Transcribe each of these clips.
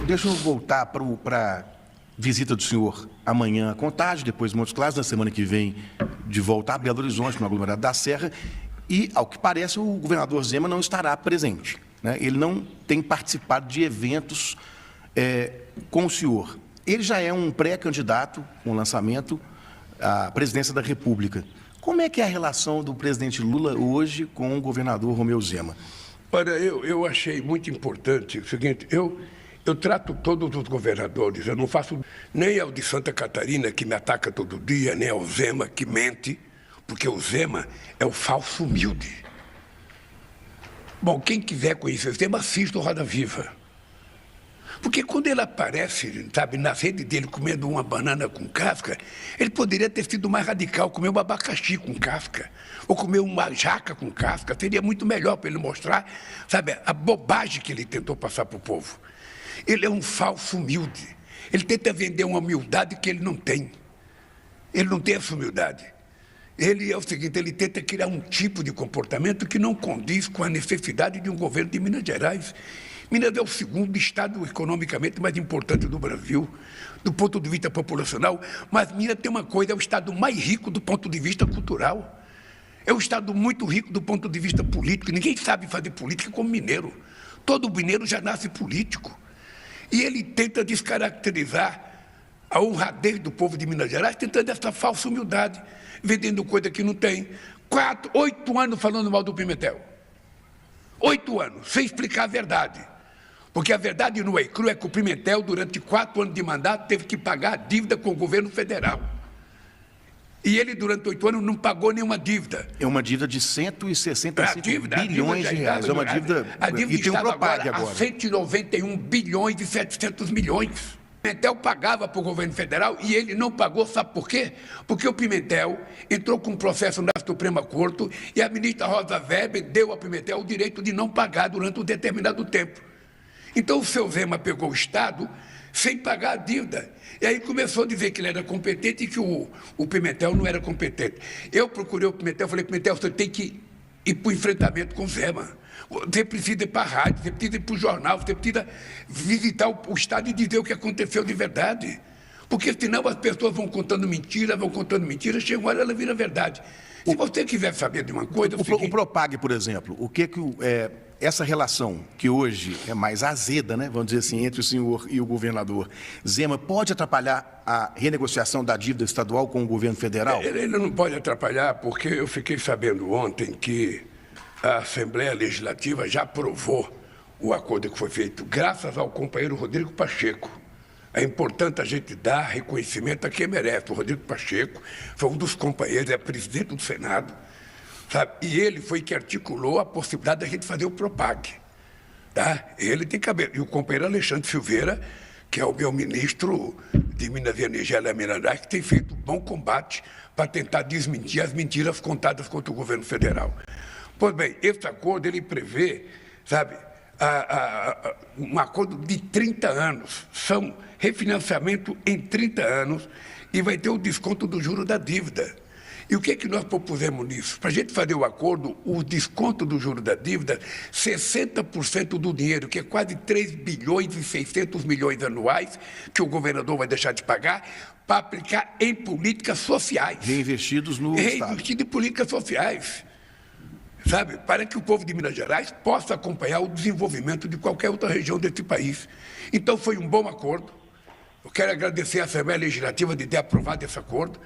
Deixa eu voltar para a visita do senhor amanhã a Contagem, depois Montes Claros, na semana que vem de volta a Belo Horizonte, no aglomerado da Serra, e, ao que parece, o governador Zema não estará presente, né? Ele não tem participado de eventos com o senhor. Ele já é um pré-candidato com o lançamento à presidência da República. Como é que é a relação do presidente Lula hoje com o governador Romeu Zema? Olha, eu achei muito importante o seguinte, eu trato todos os governadores, eu não faço nem ao de Santa Catarina, que me ataca todo dia, nem ao Zema, que mente, porque o Zema é o falso humilde. Bom, quem quiser conhecer o Zema, assista o Roda Viva. Porque quando ele aparece, sabe, na rede dele comendo uma banana com casca, ele poderia ter sido mais radical, comer um abacaxi com casca, ou comer uma jaca com casca, seria muito melhor para ele mostrar, sabe, a bobagem que ele tentou passar para o povo. Ele é um falso humilde, ele tenta vender uma humildade que ele não tem. Ele não tem essa humildade. Ele é o seguinte, ele tenta criar um tipo de comportamento que não condiz com a necessidade de um governo de Minas Gerais. Minas é o segundo estado economicamente mais importante do Brasil, do ponto de vista populacional, mas Minas tem uma coisa, é o estado mais rico do ponto de vista cultural. É um estado muito rico do ponto de vista político. Ninguém sabe fazer política como mineiro. Todo mineiro já nasce político. E ele tenta descaracterizar a honradez do povo de Minas Gerais, tentando essa falsa humildade, vendendo coisa que não tem. 8 anos falando mal do Pimentel. 8 anos, sem explicar a verdade. Porque a verdade no EICRU é que o Pimentel, durante 4 anos de mandato, teve que pagar a dívida com o governo federal. E ele, durante 8 anos, não pagou nenhuma dívida. É uma dívida de 165 bilhões de reais. É uma dívida... A dívida e tem um Propag agora a 191 bilhões e 700 milhões. O Pimentel pagava para o governo federal e ele não pagou, sabe por quê? Porque o Pimentel entrou com um processo na Suprema Corte e a ministra Rosa Weber deu ao Pimentel o direito de não pagar durante um determinado tempo. Então o seu Zema pegou o Estado sem pagar a dívida. E aí começou a dizer que ele era competente e que o Pimentel não era competente. Eu procurei o Pimentel, falei, Pimentel, você tem que ir para o enfrentamento com o Zema. Você precisa ir para a rádio, você precisa ir para o jornal, você precisa visitar o Estado e dizer o que aconteceu de verdade. Porque senão as pessoas vão contando mentira, chega uma hora ela vira verdade. Se você quiser saber de uma coisa... O Propag, por exemplo, o que essa relação que hoje é mais azeda, né, vamos dizer assim, entre o senhor e o governador Zema, pode atrapalhar a renegociação da dívida estadual com o governo federal? Ele não pode atrapalhar, porque eu fiquei sabendo ontem que a Assembleia Legislativa já aprovou o acordo que foi feito, graças ao companheiro Rodrigo Pacheco. É importante a gente dar reconhecimento a quem merece. O Rodrigo Pacheco foi um dos companheiros, é presidente do Senado, sabe? E ele foi que articulou a possibilidade da gente fazer o Propag. Tá? Ele tem cabelo. E o companheiro Alexandre Silveira, que é o meu ministro de Minas e Energia e Minas Gerais, que tem feito um bom combate para tentar desmentir as mentiras contadas contra o governo federal. Pois bem, esse acordo ele prevê, sabe, um acordo de 30 anos, são refinanciamento em 30 anos e vai ter o desconto do juro da dívida. E o que é que nós propusemos nisso? Para a gente fazer o acordo, o desconto do juro da dívida, 60% do dinheiro, que é quase 3 bilhões e 600 milhões anuais, que o governador vai deixar de pagar, para aplicar em políticas sociais. Reinvestidos no Estado. Reinvestido em políticas sociais. Sabe, para que o povo de Minas Gerais possa acompanhar o desenvolvimento de qualquer outra região desse país. Então, foi um bom acordo. Eu quero agradecer à Assembleia Legislativa de ter aprovado esse acordo.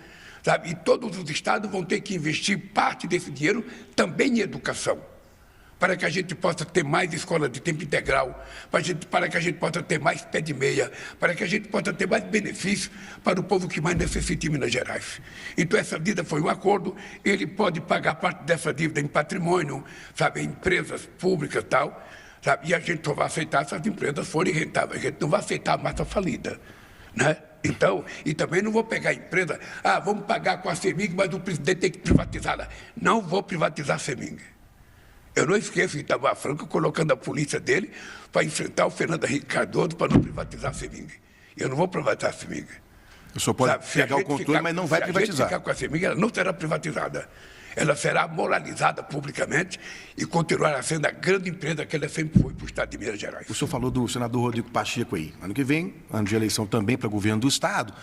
Sabe? E todos os estados vão ter que investir parte desse dinheiro também em educação, para que a gente possa ter mais escola de tempo integral, para que a gente possa ter mais pé de meia, para que a gente possa ter mais benefícios para o povo que mais necessita em Minas Gerais. Então, essa dívida foi um acordo, ele pode pagar parte dessa dívida em patrimônio, sabe, em empresas públicas e tal, sabe? E a gente só vai aceitar se as empresas forem rentáveis, a gente não vai aceitar a massa falida, né? Então, e também não vou pegar a empresa, vamos pagar com a CEMIG, mas o presidente tem que privatizá-la. Não vou privatizar a CEMIG. Eu não esqueço de Itamar Franco colocando a polícia dele para enfrentar o Fernando Henrique Cardoso para não privatizar a CEMIG. Eu não vou privatizar a CEMIG. O senhor pode pegar o controle, mas não vai privatizar. Se a gente ficar com a CEMIG, ela não será privatizada. ela será moralizada publicamente e continuará sendo a grande empresa que ela sempre foi para o Estado de Minas Gerais. O senhor falou do senador Rodrigo Pacheco aí. Ano que vem, ano de eleição também para governo do Estado.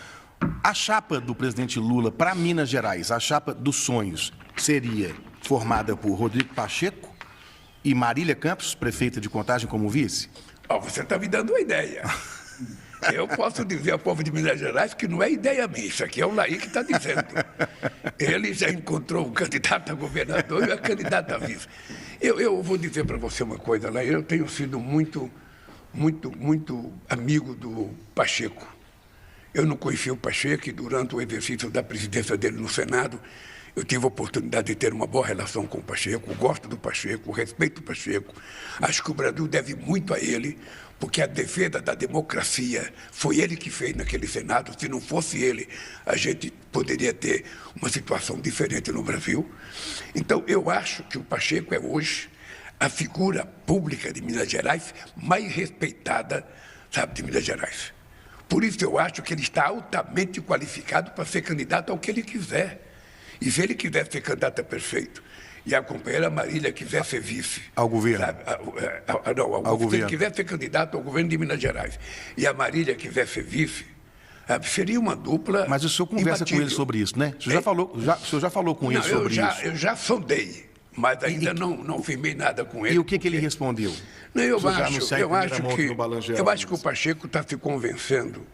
A chapa do presidente Lula para Minas Gerais, a chapa dos sonhos, seria formada por Rodrigo Pacheco e Marília Campos, prefeita de Contagem, como vice? Você está me dando uma ideia. Eu posso dizer ao povo de Minas Gerais que não é ideia minha, isso aqui é o Laí que está dizendo. Ele já encontrou um candidato a governador e a candidata a vice. Eu vou dizer para você uma coisa, Laí, eu tenho sido muito amigo do Pacheco. Eu não conheci o Pacheco e durante o exercício da presidência dele no Senado, eu tive a oportunidade de ter uma boa relação com o Pacheco, gosto do Pacheco, respeito o Pacheco. Acho que o Brasil deve muito a ele, porque a defesa da democracia foi ele que fez naquele Senado. Se não fosse ele, a gente poderia ter uma situação diferente no Brasil. Então, eu acho que o Pacheco é hoje a figura pública de Minas Gerais mais respeitada, sabe, de Minas Gerais. Por isso eu acho que ele está altamente qualificado para ser candidato ao que ele quiser. E se ele quiser ser candidato a prefeito e a companheira Marília quiser ser vice... Ao governo. Sabe, ao se governo. ele quiser ser candidato ao governo de Minas Gerais e a Marília quiser ser vice, seria uma dupla... Mas o senhor conversa com ele sobre isso, né? O senhor já falou com ele sobre isso? Eu já sondei, mas ainda não firmei nada com ele. E o que ele respondeu? Não, eu acho que o Pacheco está se convencendo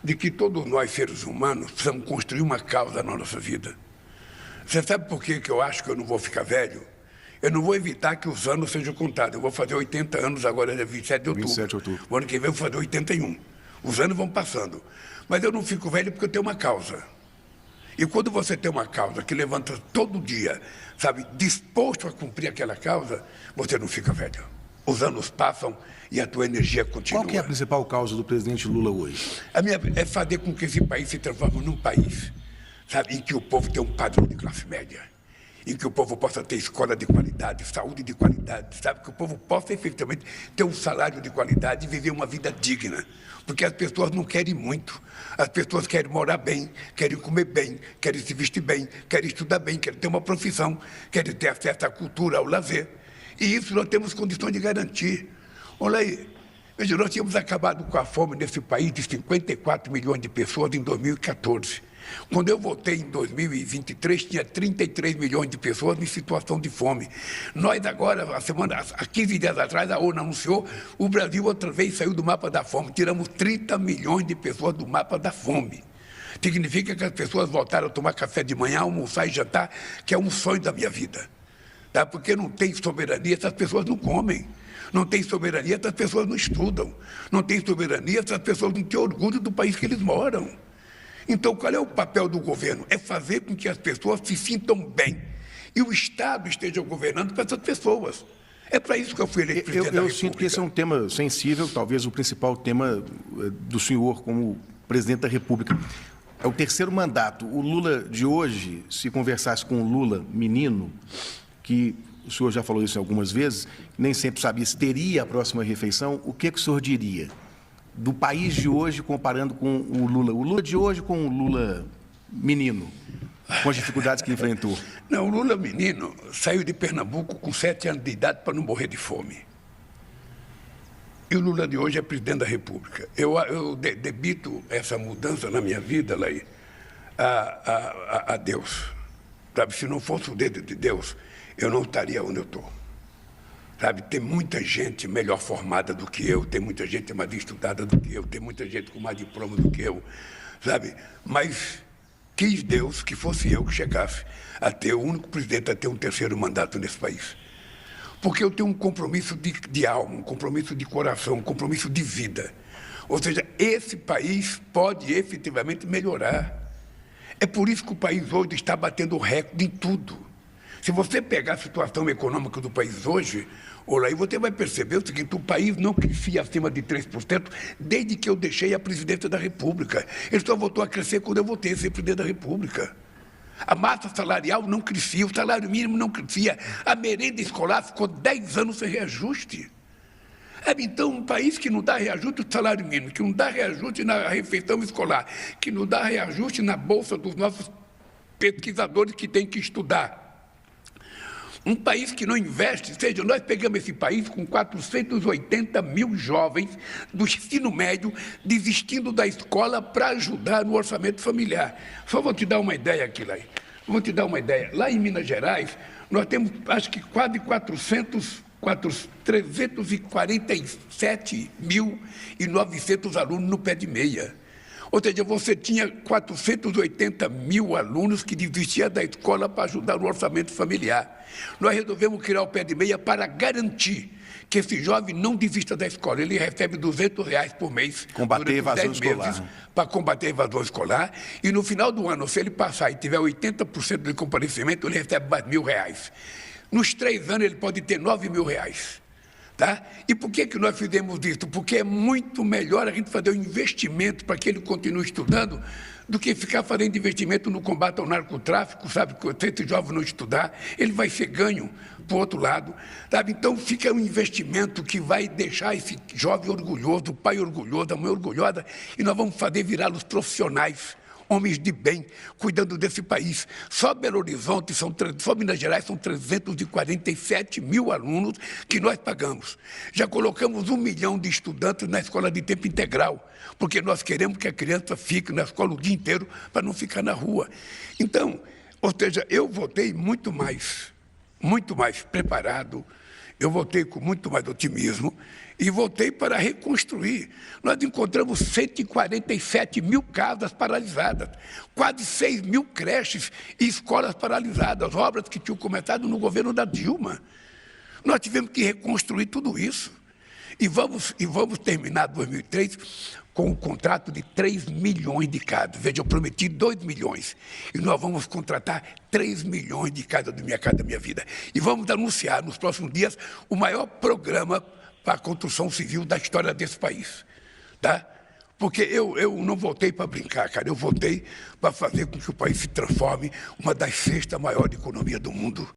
de que todos nós, seres humanos, precisamos construir uma causa na nossa vida. Você sabe por que eu acho que eu não vou ficar velho? Eu não vou evitar que os anos sejam contados. Eu vou fazer 80 anos agora, é 27 de outubro. 27 de outubro. O ano que vem eu vou fazer 81. Os anos vão passando. Mas eu não fico velho porque eu tenho uma causa. E quando você tem uma causa que levanta todo dia, sabe, disposto a cumprir aquela causa, você não fica velho. Os anos passam e a tua energia continua. Qual que é a principal causa do presidente Lula hoje? A minha é fazer com que esse país se transforme num país, sabe, em que o povo tenha um padrão de classe média, em que o povo possa ter escola de qualidade, saúde de qualidade, sabe, que o povo possa efetivamente ter um salário de qualidade e viver uma vida digna, porque as pessoas não querem muito, as pessoas querem morar bem, querem comer bem, querem se vestir bem, querem estudar bem, querem ter uma profissão, querem ter acesso à cultura, ao lazer, e isso nós temos condições de garantir. Olha aí, veja, nós tínhamos acabado com a fome nesse país de 54 milhões de pessoas em 2014. Quando eu voltei em 2023, tinha 33 milhões de pessoas em situação de fome. Nós agora, há 15 dias atrás, a ONU anunciou, o Brasil outra vez saiu do mapa da fome. Tiramos 30 milhões de pessoas do mapa da fome. Significa que as pessoas voltaram a tomar café de manhã, almoçar e jantar, que é um sonho da minha vida. Tá? Porque não tem soberania, essas pessoas não comem. Não tem soberania, essas pessoas não estudam. Não tem soberania, essas pessoas não têm orgulho do país que eles moram. Então, qual é o papel do governo? É fazer com que as pessoas se sintam bem. E o Estado esteja governando para essas pessoas. É para isso que eu fui eleito presidente da República. Eu sinto que esse é um tema sensível, talvez o principal tema do senhor como presidente da República. É o terceiro mandato. O Lula de hoje, se conversasse com o Lula menino, que o senhor já falou isso algumas vezes, nem sempre sabia se teria a próxima refeição, o que o senhor diria? Do país de hoje comparando com o Lula de hoje com o Lula menino, com as dificuldades que enfrentou? Não, o Lula menino saiu de Pernambuco com 7 anos de idade para não morrer de fome. E o Lula de hoje é presidente da República. Eu debito essa mudança na minha vida, Laí, a Deus. Sabe, se não fosse o dedo de Deus, eu não estaria onde eu estou. Sabe, tem muita gente melhor formada do que eu, tem muita gente mais estudada do que eu, tem muita gente com mais diploma do que eu, sabe? Mas quis Deus que fosse eu que chegasse a ter o único presidente a ter um terceiro mandato nesse país. Porque eu tenho um compromisso de alma, um compromisso de coração, um compromisso de vida. Ou seja, esse país pode efetivamente melhorar. É por isso que o país hoje está batendo recorde em tudo. Se você pegar a situação econômica do país hoje, olha aí, você vai perceber o seguinte: o país não crescia acima de 3% desde que eu deixei a presidência da República. Ele só voltou a crescer quando eu voltei a ser presidente da República. A massa salarial não crescia, o salário mínimo não crescia, a merenda escolar ficou 10 anos sem reajuste. Então, um país que não dá reajuste no salário mínimo, que não dá reajuste na refeição escolar, que não dá reajuste na bolsa dos nossos pesquisadores que têm que estudar, Um país que não investe, ou seja, nós pegamos esse país com 480 mil jovens do ensino médio desistindo da escola para ajudar no orçamento familiar. Só vou te dar uma ideia aqui, lá. Vou te dar uma ideia. Lá em Minas Gerais, nós temos, acho que quase 347.900 alunos no pé de meia. Ou seja, você tinha 480 mil alunos que desistiam da escola para ajudar no orçamento familiar. Nós resolvemos criar o pé de meia para garantir que esse jovem não desista da escola. Ele recebe R$200 por mês. Combater a evasão escolar. Para combater a evasão escolar. E no final do ano, se ele passar e tiver 80% de comparecimento, ele recebe mais R$1.000. Nos 3 anos, ele pode ter R$9.000. Tá? E por que nós fizemos isso? Porque é muito melhor a gente fazer um investimento para que ele continue estudando do que ficar fazendo investimento no combate ao narcotráfico, sabe? Se esse jovem não estudar, ele vai ser ganho para o outro lado, sabe? Então fica um investimento que vai deixar esse jovem orgulhoso, o pai orgulhoso, a mãe orgulhosa, e nós vamos fazer virá-los profissionais, homens de bem, cuidando desse país. Só Belo Horizonte, só Minas Gerais, são 347 mil alunos que nós pagamos. Já colocamos 1 milhão de estudantes na escola de tempo integral, porque nós queremos que a criança fique na escola o dia inteiro para não ficar na rua. Então, ou seja, eu voltei muito mais preparado, eu voltei com muito mais otimismo e voltei para reconstruir. Nós encontramos 147 mil casas paralisadas, quase 6 mil creches e escolas paralisadas, obras que tinham começado no governo da Dilma. Nós tivemos que reconstruir tudo isso. E vamos terminar 2003 com um contrato de 3 milhões de casas. Veja, eu prometi 2 milhões. E nós vamos contratar 3 milhões de casas do Minha Casa Minha Vida. E vamos anunciar nos próximos dias o maior programa para a construção civil da história desse país. Tá? Porque eu não voltei para brincar, cara. Eu voltei para fazer com que o país se transforme uma das 6ª maiores economias do mundo.